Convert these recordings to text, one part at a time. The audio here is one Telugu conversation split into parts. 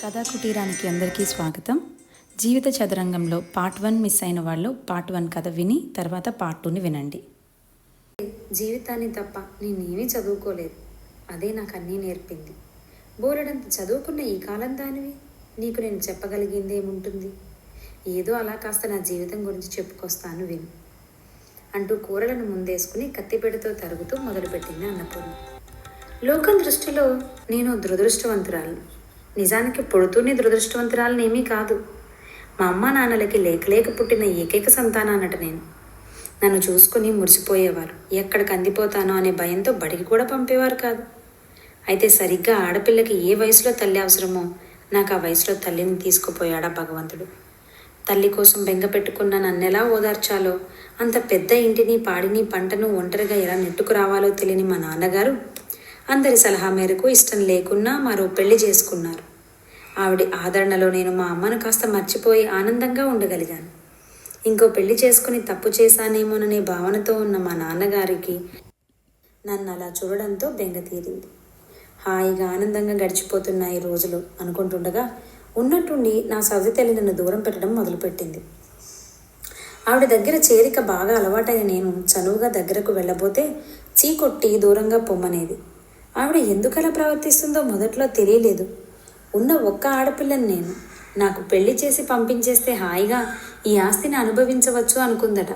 కథా కుటీరానికి అందరికీ స్వాగతం. జీవిత చదరంగంలో పార్ట్ 1 మిస్ అయిన వాళ్ళు పార్ట్ 1 కథ విని తర్వాత పార్ట్ 2ని వినండి. జీవితాన్ని తప్ప నేనేమీ చదువుకోలేదు, అదే నాకు అన్నీ నేర్పింది. బోలెడంత చదువుకున్న ఈ కాలం దానివి, నీకు నేను చెప్పగలిగింది ఏముంటుంది? ఏదో అలా కాస్త నా జీవితం గురించి చెప్పుకొస్తాను విను అంటూ కూరలను ముందేసుకుని కత్తిపెడతో తరుగుతూ మొదలుపెట్టింది అన్నపూర్ణ. లోకం దృష్టిలో నేను దురదృష్టవంతురాలు. నిజానికి పుడుతూనే దురదృష్టవంతురాలనేమీ కాదు. మా అమ్మ నాన్నలకి లేక పుట్టిన ఏకైక సంతానాన్నట నేను. నన్ను చూసుకుని మురిసిపోయేవారు. ఎక్కడికి అందిపోతానో అనే భయంతో బడికి కూడా పంపేవారు కాదు. అయితే సరిగ్గా ఆడపిల్లకి ఏ వయసులో తల్లి అవసరమో నాకు ఆ వయసులో తల్లిని తీసుకుపోయాడా భగవంతుడు. తల్లి కోసం బెంగ పెట్టుకున్న నన్నెలా ఓదార్చాలో, అంత పెద్ద ఇంటిని పాడిని పంటను ఒంటరిగా ఎలా నెట్టుకురావాలో తెలియని మా నాన్నగారు అందరి సలహా మేరకు ఇష్టం లేకున్నా మరో పెళ్లి చేసుకున్నారు. ఆవిడ ఆదరణలో నేను మా అమ్మను కాస్త మర్చిపోయి ఆనందంగా ఉండగలిగాను. ఇంకో పెళ్లి చేసుకుని తప్పు చేశానేమోననే భావనతో ఉన్న మా నాన్నగారికి నన్ను అలా చూడడంతో బెంగ తీరింది. హాయిగా ఆనందంగా గడిచిపోతున్న ఈ రోజులు అనుకుంటుండగా ఉన్నట్టుండి నా సవతి తల్లి నన్ను దూరం పెట్టడం మొదలుపెట్టింది. ఆవిడ దగ్గర చేరిక బాగా అలవాటైన నేను చనువుగా దగ్గరకు వెళ్ళబోతే చీకొట్టి దూరంగా పొమ్మనేది. ఆవిడ ఎందుకలా ప్రవర్తిస్తుందో మొదట్లో తెలియలేదు. ఉన్న ఒక్క ఆడపిల్లని నేను. నాకు పెళ్లి చేసి పంపించేస్తే హాయిగా ఈ ఆస్తిని అనుభవించవచ్చు అనుకుందట.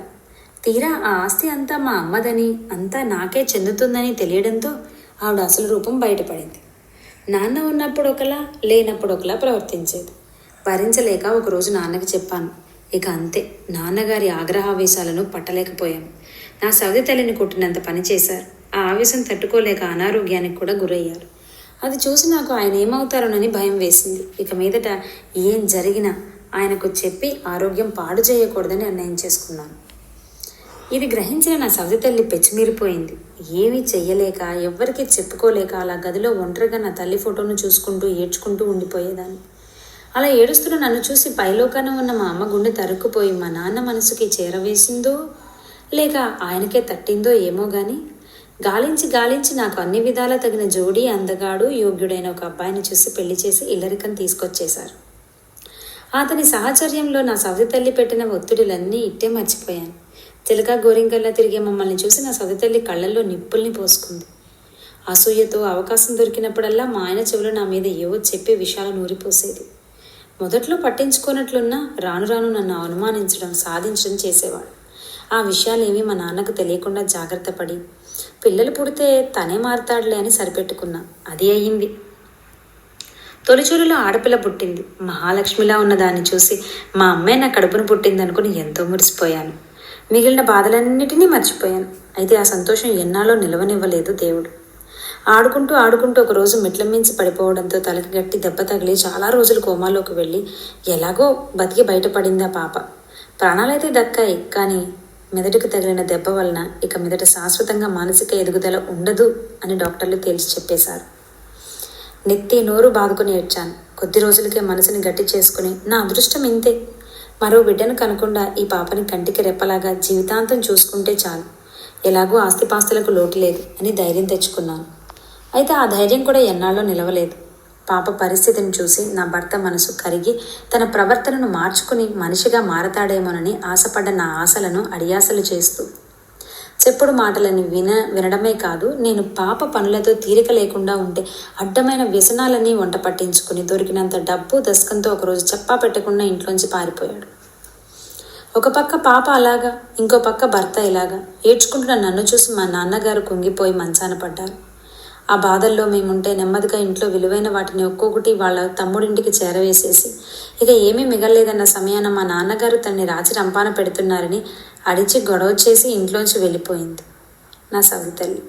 తీరా ఆ ఆస్తి అంతా మా అమ్మదని, అంతా నాకే చెందుతుందని తెలియడంతో ఆవిడ అసలు రూపం బయటపడింది. నాన్న ఉన్నప్పుడు ఒకలా, లేనప్పుడు ఒకలా ప్రవర్తించేది. భరించలేక ఒకరోజు నాన్నకి చెప్పాను. ఇక అంతే, నాన్నగారి ఆగ్రహావేశాలను పట్టలేకపోయాను. నా సవతి తల్లిని కొట్టినంత పని చేశారు. ఆ ఆవేశం తట్టుకోలేక అనారోగ్యానికి కూడా గురయ్యారు. అది చూసి నాకు ఆయన ఏమవుతారోనని భయం వేసింది. ఇక మీదట ఏం జరిగినా ఆయనకు చెప్పి ఆరోగ్యం పాడు చేయకూడదని నిర్ణయం చేసుకున్నాను. ఇది గ్రహించిన నా సవతి తల్లి పెచ్చిమీరిపోయింది. ఏమీ చెయ్యలేక, ఎవ్వరికీ చెప్పుకోలేక అలా గదిలో ఒంటరిగా నా తల్లి ఫోటోను చూసుకుంటూ ఏడ్చుకుంటూ ఉండిపోయేదాన్ని. అలా ఏడుస్తున్న నన్ను చూసి పైలోకాన ఉన్న మా అమ్మ గుండె తరుక్కుపోయి మా నాన్న మనసుకి చేరవేసిందో లేక ఆయనకే తట్టిందో ఏమో గాని గాలించి నాకు అన్ని విధాలా తగిన జోడీ, అందగాడు, యోగ్యుడైన ఒక అబ్బాయిని చూసి పెళ్లి చేసి ఇల్లరికం తీసుకొచ్చేశారు. అతని సాహచర్యంలో నా సవతి తల్లి పెట్టిన ఒత్తిడులన్నీ ఇట్టే మర్చిపోయాను. చిలక గోరింకల్లా తిరిగే మమ్మల్ని చూసి నా సవతి తల్లి కళ్ళల్లో నిప్పుల్ని పోసుకుంది. అసూయతో అవకాశం దొరికినప్పుడల్లా మా ఆయన చెవులు నా మీద ఏవో చెప్పే విషయాలు నూరిపోసేది. మొదట్లో పట్టించుకోనట్లున్నా రాను రాను నన్ను అనుమానించడం, సాధించడం చేసేవాడు. ఆ విషయాలేమీ మా నాన్నకు తెలియకుండా జాగ్రత్త పడి పిల్లలు పుడితే తనే మారుతాడులే అని సరిపెట్టుకున్నా. అది అయ్యింది. తొలిచూరులో ఆడపిల్ల పుట్టింది. మహాలక్ష్మిలా ఉన్న దాన్ని చూసి మా అమ్మాయి నా కడుపును పుట్టిందనుకుని ఎంతో మురిసిపోయాను. మిగిలిన బాధలన్నిటినీ మర్చిపోయాను. అయితే ఆ సంతోషం ఎన్నాళ్ళో నిలవనివ్వలేదు దేవుడు. ఆడుకుంటూ ఒకరోజు మెట్ల మించి పడిపోవడంతో తలకి గట్టి దెబ్బ తగిలి చాలా రోజులు కోమాలోకి వెళ్ళి ఎలాగో బతికి బయటపడింది ఆ పాప. ప్రాణాలైతే దక్కాయి, కానీ మెదడుకు తగిలిన దెబ్బ వలన ఇక మీదట శాశ్వతంగా మానసిక ఎదుగుదల ఉండదు అని డాక్టర్లు తేల్చి చెప్పేశారు. నెత్తి నోరు బాదుకుని ఏడ్చాను. కొద్ది రోజులకే మనసుని గట్టి చేసుకుని నా అదృష్టం ఇంతే, మరో బిడ్డను కనకుండా ఈ పాపని కంటికి రెప్పలాగా జీవితాంతం చూసుకుంటే చాలు, ఎలాగూ ఆస్తిపాస్తులకు లోటు లేదు అని ధైర్యం తెచ్చుకున్నాను. అయితే ఆ ధైర్యం కూడా ఎన్నాళ్ళో నిలవలేదు. పాప పరిస్థితిని చూసి నా భర్త మనసు కరిగి తన ప్రవర్తనను మార్చుకుని మనిషిగా మారతాడేమోనని ఆశపడ్డ నా ఆశలను అడియాసలు చేస్తూ చెప్పుడు మాటలని వినడమే కాదు, నేను పాప పనులతో తీరిక లేకుండా ఉంటే అడ్డమైన వ్యసనాలన్నీ వంట పట్టించుకుని దొరికినంత డబ్బు దశకంతో ఒకరోజు చెప్పా పెట్టకుండా ఇంట్లోంచి పారిపోయాడు. ఒక పక్క పాప అలాగా, ఇంకో పక్క భర్త ఇలాగా ఏడ్చుకుంటున్న నన్ను చూసి మా నాన్నగారు కుంగిపోయి మంచాన పడ్డారు. ఆ బాధల్లో మేముంటే నెమ్మదిగా ఇంట్లో విలువైన వాటిని ఒక్కొక్కటి వాళ్ళ తమ్ముడింటికి చేరవేసేసి ఇక ఏమీ మిగలలేదన్న సమయాన మా నాన్నగారు తనని రాచి రంపాన పెడుతున్నారని అడిచి గొడవ చేసి ఇంట్లోంచి వెళ్ళిపోయింది నా సవతి తల్లి.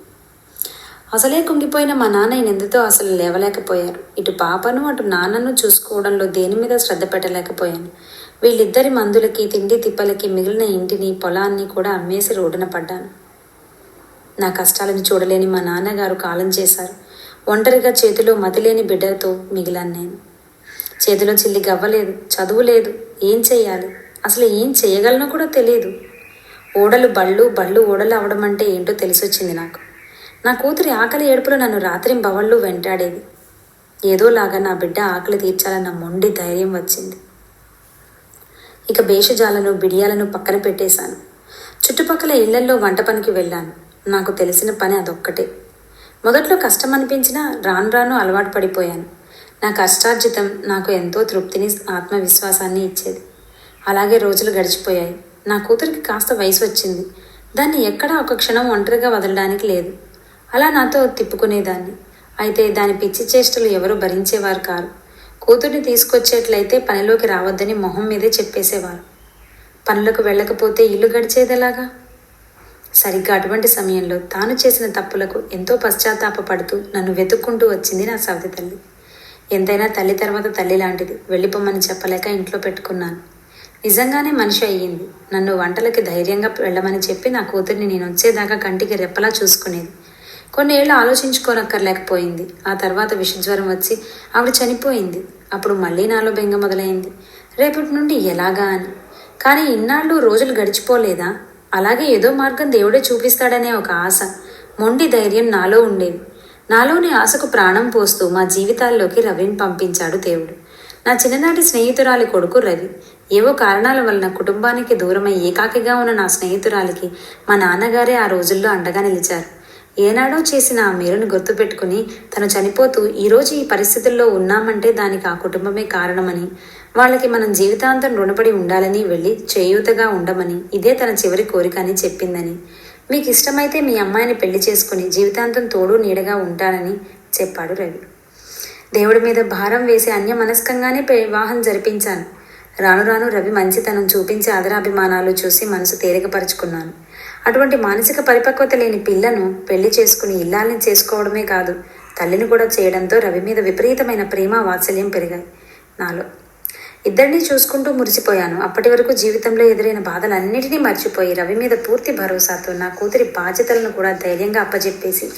అసలే కుంగిపోయిన మా నాన్న ఈయనెందుతో అసలు లేవలేకపోయారు. ఇటు పాపను అటు నాన్నను చూసుకోవడంలో దేని మీద శ్రద్ధ పెట్టలేకపోయాను. వీళ్ళిద్దరి మందులకి, తిండి తిప్పలకి మిగిలిన ఇంటిని, పొలాన్ని కూడా అమ్మేసి రోడ్డున పడ్డాను. నా కష్టాలను చూడలేని మా నాన్నగారు కాలం చేశారు. ఒంటరిగా చేతిలో మతిలేని బిడ్డతో మిగిలాను నేను. చేతిలో చిల్లి గవ్వలేదు, చదువు లేదు. ఏం చెయ్యాలి, అసలు ఏం చేయగలనో కూడా తెలియదు. ఓడలు బళ్ళు ఓడలు అవడం అంటే ఏంటో తెలిసొచ్చింది నాకు. నా కూతురి ఆకలి ఏడుపులో నన్ను రాత్రి బవళ్ళు వెంటాడేది. ఏదోలాగా నా బిడ్డ ఆకలి తీర్చాలన్న మొండి ధైర్యం వచ్చింది. ఇక భేషజాలను బిడియాలను పక్కన పెట్టేశాను. చుట్టుపక్కల ఇళ్లల్లో వంట పనికి వెళ్ళాను. నాకు తెలిసిన పని అదొక్కటే. మొదట్లో కష్టం అనిపించినా రాను రాను అలవాటు పడిపోయాను. నా కష్టార్జితం నాకు ఎంతో తృప్తిని, ఆత్మవిశ్వాసాన్ని ఇచ్చేది. అలాగే రోజులు గడిచిపోయాయి. నా కూతురికి కాస్త వయసు వచ్చింది. దాన్ని ఎక్కడా ఒక క్షణం ఒంటరిగా వదలడానికి లేదు. అలా నాతో తిప్పుకునేదాన్ని. అయితే దాని పిచ్చి చేష్టలు ఎవరూ భరించేవారు కారు. కూతుర్ని తీసుకొచ్చేట్లయితే పనిలోకి రావద్దని మొహం మీదే చెప్పేసేవారు. పనులకు వెళ్ళకపోతే ఇల్లు గడిచేదెలాగా? సరిగ్గా అటువంటి సమయంలో తాను చేసిన తప్పులకు ఎంతో పశ్చాత్తాపపడుతూ నన్ను వెతుక్కుంటూ వచ్చింది నా సవతి తల్లి. ఎంతైనా తల్లి తర్వాత తల్లి లాంటిది. వెళ్ళిపోమని చెప్పలేక ఇంట్లో పెట్టుకున్నాను. నిజంగానే మనిషి అయ్యింది. నన్ను వంటలకి ధైర్యంగా వెళ్ళమని చెప్పి నా కూతుర్ని నేను వచ్చేదాకా కంటికి రెప్పలా చూసుకునేది. కొన్నేళ్ళు ఆలోచించుకోనక్కర్లేకపోయింది. ఆ తర్వాత విషజ్వరం వచ్చి ఆవిడ చనిపోయింది. అప్పుడు మళ్ళీ నాలో బెంగ మొదలైంది. రేపటి నుండి ఎలాగా అని. కానీ ఇన్నాళ్ళు రోజులు గడిచిపోలేదా? అలాగే ఏదో మార్గం దేవుడే చూపిస్తాడనే ఒక ఆశ, మొండి ధైర్యం నాలో ఉండేవి. నాలోని ఆశకు ప్రాణం పోస్తూ మా జీవితాల్లోకి రవిని పంపించాడు దేవుడు. నా చిన్ననాటి స్నేహితురాలి కొడుకు రవి. ఏవో కారణాల వలన కుటుంబానికి దూరమై ఏకాకిగా ఉన్న నా స్నేహితురాలికి మా నాన్నగారే ఆ రోజుల్లో అండగా నిలిచారు. ఏనాడో చేసిన ఆ మేలును గుర్తుపెట్టుకుని తను చనిపోతూ ఈరోజు ఈ పరిస్థితుల్లో ఉన్నామంటే దానికి ఆ కుటుంబమే కారణమని, వాళ్ళకి మనం జీవితాంతం రుణపడి ఉండాలని, వెళ్ళి చేయూతగా ఉండమని, ఇదే తన చివరి కోరిక అని చెప్పిందని, మీకు ఇష్టమైతే మీ అమ్మాయిని పెళ్లి చేసుకుని జీవితాంతం తోడు నీడగా ఉంటానని చెప్పాడు రవి. దేవుడి మీద భారం వేసి అన్యమనస్కంగానే వివాహం జరిపించాను. రాను రాను రవి మంచితనం చూపించే ఆదరాభిమానాలు చూసి మనసు తేలికపరుచుకున్నాను. అటువంటి మానసిక పరిపక్వత లేని పిల్లను పెళ్లి చేసుకుని ఇల్లాల్ని చేసుకోవడమే కాదు, తల్లిని కూడా చేయడంతో రవి మీద విపరీతమైన ప్రేమ, వాత్సల్యం పెరిగాయి నాలో. ఇద్దరినీ చూసుకుంటూ మురిసిపోయాను. అప్పటి వరకు జీవితంలో ఎదురైన బాధలన్నిటినీ మర్చిపోయి రవి మీద పూర్తి భరోసాతో నా కూతురి బాధ్యతలను కూడా ధైర్యంగా అప్పజెప్పేసి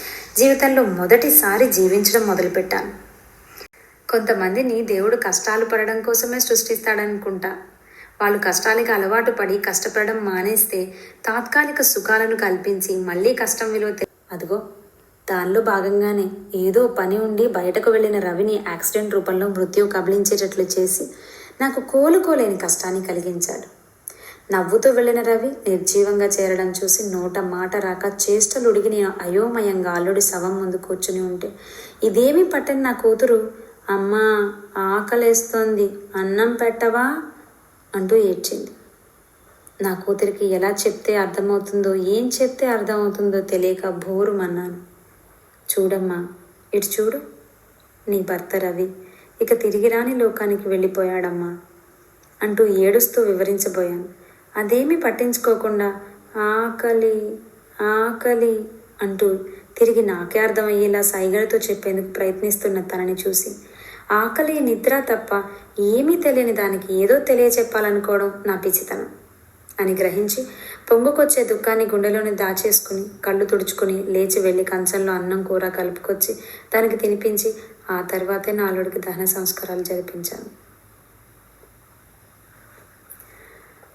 జీవితంలో మొదటిసారి జీవించడం మొదలుపెట్టాను. కొంతమందిని దేవుడు కష్టాలు పడడం కోసమే సృష్టిస్తాడనుకుంటా. వాళ్ళు కష్టాలకి అలవాటు పడి కష్టపడడం మానేస్తే తాత్కాలిక సుఖాలను కల్పించి మళ్ళీ కష్టం విలువ అదిగో దానిలో భాగంగానే ఏదో పని ఉండి బయటకు వెళ్ళిన రవిని యాక్సిడెంట్ రూపంలో మృత్యువు కబలించేటట్లు చేసి నాకు కోలుకోలేని కష్టాన్ని కలిగించాడు. నవ్వుతూ వెళ్ళిన రవి నిర్జీవంగా చేరడం చూసి నోట మాట రాక చేష్టలుడిగి నేను అయోమయంగా అల్లుడి శవం ముందు కూర్చుని ఉంటే ఇదేమీ పట్టని నా కూతురు, అమ్మా ఆకలేస్తోంది, అన్నం పెట్టవా అంటూ ఏడ్చింది. నా కూతురికి ఎలా చెప్తే అర్థమవుతుందో, ఏం చెప్తే అర్థమవుతుందో తెలియక బోరుమన్నాను. చూడమ్మా, ఇటు చూడు, నీ భర్త రవి ఇక తిరిగి రాని లోకానికి వెళ్ళిపోయాడమ్మా అంటూ ఏడుస్తూ వివరించబోయాను. అదేమీ పట్టించుకోకుండా ఆకలి ఆకలి అంటూ తిరిగి నాకే అర్థమయ్యేలా సైగలతో చెప్పేందుకు ప్రయత్నిస్తున్న తనని చూసి ఆకలి, నిద్ర తప్ప ఏమీ తెలియని దానికి ఏదో తెలియచెప్పాలనుకోవడం నా పిచ్చితనం అని గ్రహించి పొంగుకొచ్చే దుఃఖాన్ని గుండెలోని దాచేసుకుని కళ్ళు తుడుచుకుని లేచి వెళ్ళి కంచంలో అన్నం కూర కలుపుకొచ్చి దానికి తినిపించి ఆ తర్వాతే నా అల్లుడికి దహన సంస్కారాలు జరిపించాను.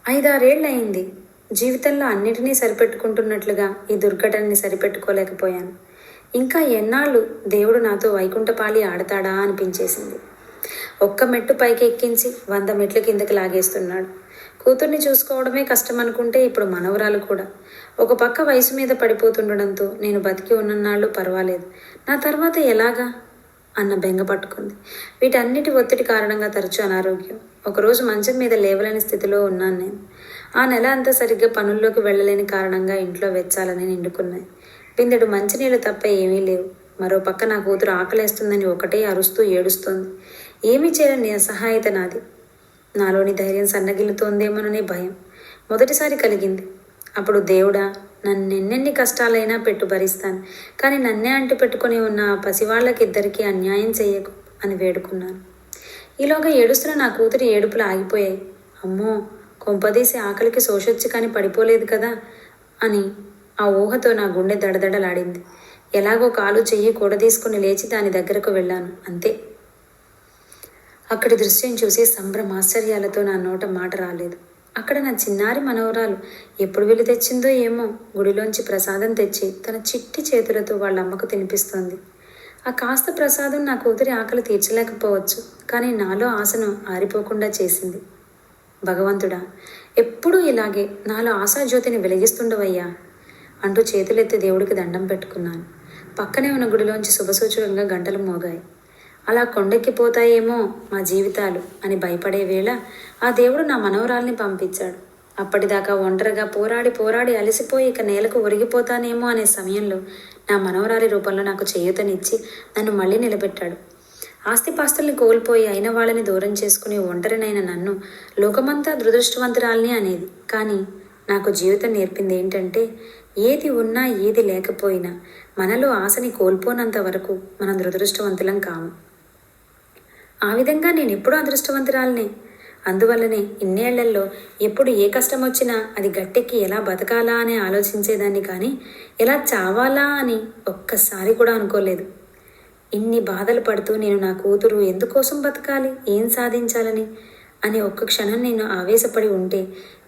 5-6 ఏళ్ళయింది. జీవితంలో అన్నిటినీ సరిపెట్టుకుంటున్నట్లుగా ఈ దుర్ఘటనని సరిపెట్టుకోలేకపోయాను. ఇంకా ఎన్నాళ్ళు దేవుడు నాతో వైకుంఠపాళి ఆడతాడా అనిపించేసింది. ఒక్క మెట్టు పైకి ఎక్కించి 100 మెట్లు కిందకి లాగేస్తున్నాడు. కూతుర్ని చూసుకోవడమే కష్టం అనుకుంటే ఇప్పుడు మనవరాలు కూడా. ఒక పక్క వయసు మీద పడిపోతుండడంతో నేను బతికి ఉన్నన్నాళ్ళు పర్వాలేదు, నా తర్వాత ఎలాగా అన్న బెంగ పట్టుకుంది. వీటన్నిటి ఒత్తిడి కారణంగా తరచూ అనారోగ్యం. ఒకరోజు మంచం మీద లేవలేని స్థితిలో ఉన్నాను నేను. ఆ నెల అంతా సరిగ్గా పనుల్లోకి వెళ్ళలేని కారణంగా ఇంట్లో వెచ్చాలని నిండుకున్నాయి. బిందెడు మంచినీళ్ళు తప్ప ఏమీ లేవు. మరో పక్క నా కూతురు ఆకలేస్తుందని ఒకటే అరుస్తూ ఏడుస్తోంది. ఏమీ చేయలేని అసహాయత నాది. నాలోని ధైర్యం సన్నగిల్లుతోందేమోననే భయం మొదటిసారి కలిగింది. అప్పుడు దేవుడా, నన్నెన్నెన్ని కష్టాలైనా పెట్టు భరిస్తాను, కానీ నన్నే అంటు పెట్టుకుని ఉన్న ఆ పసివాళ్ళకిద్దరికీ అన్యాయం చెయ్యకు అని వేడుకున్నాను. ఈలోగా ఏడుస్తున్న నా కూతురి ఏడుపులు ఆగిపోయాయి. అమ్మో, కొంపదీసి ఆకలికి శోషొచ్చి కానీ పడిపోలేదు కదా అని ఆ ఊహతో నా గుండె దడదడలాడింది. ఎలాగో కాలు చెయ్యి కూడదీసుకుని లేచి దాని దగ్గరకు వెళ్ళాను. అంతే. అక్కడి దృశ్యం చూసి సంభ్రమాశ్చర్యాలతో నా నోట మాట రాలేదు. అక్కడ నా చిన్నారి మనవరాలు ఎప్పుడు వెళ్ళి తెచ్చిందో ఏమో గుడిలోంచి ప్రసాదం తెచ్చి తన చిట్టి చేతులతో వాళ్ళ అమ్మకు తినిపిస్తోంది. ఆ కాస్త ప్రసాదం నా కూతురి ఆకలి తీర్చలేకపోవచ్చు, కానీ నాలో ఆశను ఆరిపోకుండా చేసింది. భగవంతుడా, ఎప్పుడూ ఇలాగే నాలో ఆశాజ్యోతిని వెలిగిస్తుండవయ్యా అంటూ చేతులెత్తి దేవుడికి దండం పెట్టుకున్నాను. పక్కనే ఉన్న గుడిలోంచి శుభసూచకంగా గంటలు మోగాయి. అలా కొండెక్కిపోతాయేమో మా జీవితాలు అని భయపడే వేళ ఆ దేవుడు నా మనవరాల్ని పంపించాడు. అప్పటిదాకా ఒంటరిగా పోరాడి అలసిపోయి ఇక నేలకు ఒరిగిపోతానేమో అనే సమయంలో నా మనవరాలి రూపంలో నాకు చేయూతనిచ్చి నన్ను మళ్ళీ నిలబెట్టాడు. ఆస్తిపాస్తుల్ని కోల్పోయి అయిన వాళ్ళని దూరం చేసుకుని ఒంటరినైన నన్ను లోకమంతా దురదృష్టవంతురాల్ని అనేది. కానీ నాకు జీవితం నేర్పింది ఏంటంటే, ఏది ఉన్నా ఏది లేకపోయినా మనలో ఆశని కోల్పోనంత వరకు మనం దురదృష్టవంతులం కాము. ఆ విధంగా నేను ఎప్పుడూ అదృష్టవంతురాలనే. అందువల్లనే ఇన్నేళ్లలో ఎప్పుడు ఏ కష్టం వచ్చినా అది గట్టెక్కి ఎలా బతకాలా అని ఆలోచించేదాన్ని, కానీ ఎలా చావాలా అని ఒక్కసారి కూడా అనుకోలేదు. ఇన్ని బాధలు పడుతూ నేను నా కూతురు ఎందుకోసం బతకాలి, ఏం సాధించాలని అని ఒక్క క్షణం నేను ఆవేశపడి ఉంటే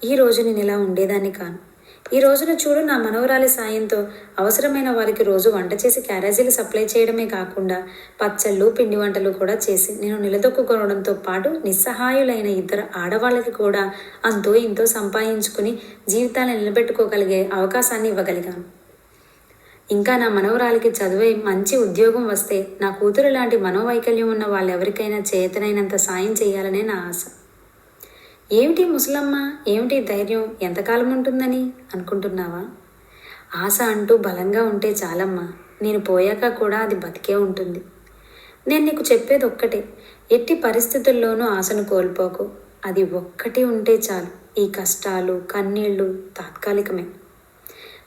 ఈరోజు నేను ఇలా ఉండేదాన్ని కాను. ఈ రోజున చూడు, నా మనవరాలి సాయంతో అవసరమైన వారికి రోజు వంట చేసి క్యారేజీలు సప్లై చేయడమే కాకుండా పచ్చళ్ళు పిండి వంటలు కూడా చేసి నేను నిలదొక్కుకోవడంతో పాటు నిస్సహాయులైన ఇద్దరు ఆడవాళ్ళకి కూడా అంతో ఇంతో సంపాదించుకుని జీవితాన్ని నిలబెట్టుకోగలిగే అవకాశాన్ని ఇవ్వగలిగాను. ఇంకా నా మనవరాలికి చదువై మంచి ఉద్యోగం వస్తే నా కూతురు లాంటి మనోవైకల్యం ఉన్న వాళ్ళెవరికైనా చేతనైనంత సాయం చేయాలనే నా ఆశ. ఏమిటి ముసలమ్మ, ఏమిటి ధైర్యం, ఎంతకాలం ఉంటుందని అనుకుంటున్నావా? ఆశ అంటూ బలంగా ఉంటే చాలమ్మా, నేను పోయాక కూడా అది బతికే ఉంటుంది. నేను నీకు చెప్పేది ఒక్కటే, ఎట్టి పరిస్థితుల్లోనూ ఆశను కోల్పోకు. అది ఒక్కటి ఉంటే చాలు. ఈ కష్టాలు కన్నీళ్ళు తాత్కాలికమే.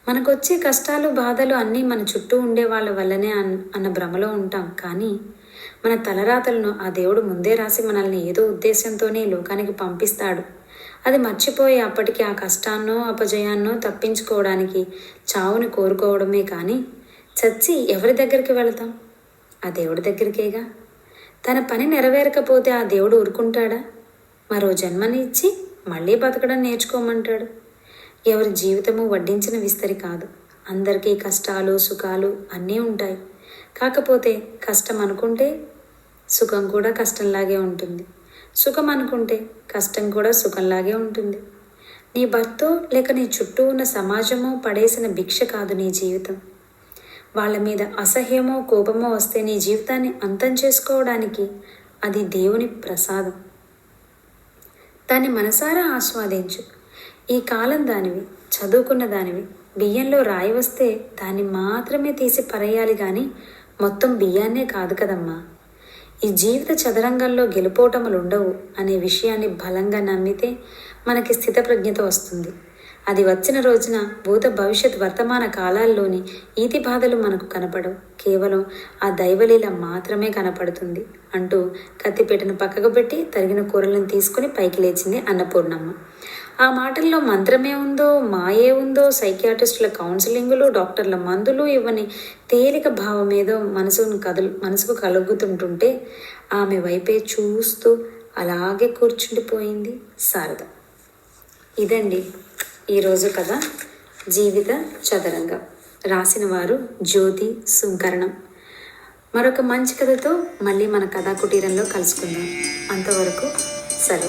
మనకొచ్చే కష్టాలు బాధలు అన్నీ మన చుట్టూ ఉండే వాళ్ళ వల్లనే అన్న భ్రమలో ఉంటాం. కానీ మన తలరాతలను ఆ దేవుడు ముందే రాసి మనల్ని ఏదో ఉద్దేశంతోనే లోకానికి పంపిస్తాడు. అది మర్చిపోయి అప్పటికి ఆ కష్టాన్నో అపజయాన్నో తప్పించుకోవడానికి చావుని కోరుకోవడమే. కానీ చచ్చి ఎవరి దగ్గరికి వెళతాం? ఆ దేవుడి దగ్గరికేగా. తన పని నెరవేరకపోతే ఆ దేవుడు ఊరుకుంటాడా? మరో జన్మని ఇచ్చి మళ్ళీ బతకడం నేర్చుకోమంటాడు. ఎవరి జీవితము వడ్డించిన విస్తరి కాదు. అందరికీ కష్టాలు సుఖాలు అన్నీ ఉంటాయి. కాకపోతే కష్టం అనుకుంటే సుఖం కూడా కష్టంలాగే ఉంటుంది, సుఖం అనుకుంటే కష్టం కూడా సుఖంలాగే ఉంటుంది. నీ భర్తో లేక నీ చుట్టూ ఉన్న సమాజమో పడేసిన భిక్ష కాదు నీ జీవితం. వాళ్ళ మీద అసహ్యమో కోపమో వస్తే నీ జీవితాన్ని అంతం చేసుకోవడానికి అది దేవుని ప్రసాదం. దాన్ని మనసారా ఆస్వాదించు. ఈ కాలం దానివి, చదువుకున్న దానివి. బియ్యంలో రాయి వస్తే దాన్ని మాత్రమే తీసి పరేయాలి, కానీ మొత్తం బియ్యాన్నే కాదు కదమ్మా. ఈ జీవిత చదరంగంలో గెలుపోటములు ఉండవు అనే విషయాన్ని బలంగా నమ్మితే మనకి స్థితప్రజ్ఞత వస్తుంది. అది వచ్చిన రోజున భూత భవిష్యత్ వర్తమాన కాలాల్లోని ఈతి బాధలు మనకు కనపడవు, కేవలం ఆ దైవలీల మాత్రమే కనపడుతుంది అంటూ కత్తిపేటను పక్కకు పెట్టి తరిగిన కూరలను తీసుకుని పైకి లేచింది అన్నపూర్ణమ్మ. ఆ మాటల్లో మంత్రమే ఉందో మాయే ఉందో, సైకియాట్రిస్టుల కౌన్సిలింగులు డాక్టర్ల మందులు ఇవ్వని తేలిక భావమేదో మనసుకు కలుగుతుంటుంటే ఆమె వైపే చూస్తూ అలాగే కూర్చుండిపోయింది శారద. ఇదండి ఈరోజు కథ జీవిత చదరంగం. రాసిన వారు జ్యోతి సుంకరణం. మరొక మంచి కథతో మళ్ళీ మన కథా కుటీరంలో కలుసుకుందాం. అంతవరకు సెలవు.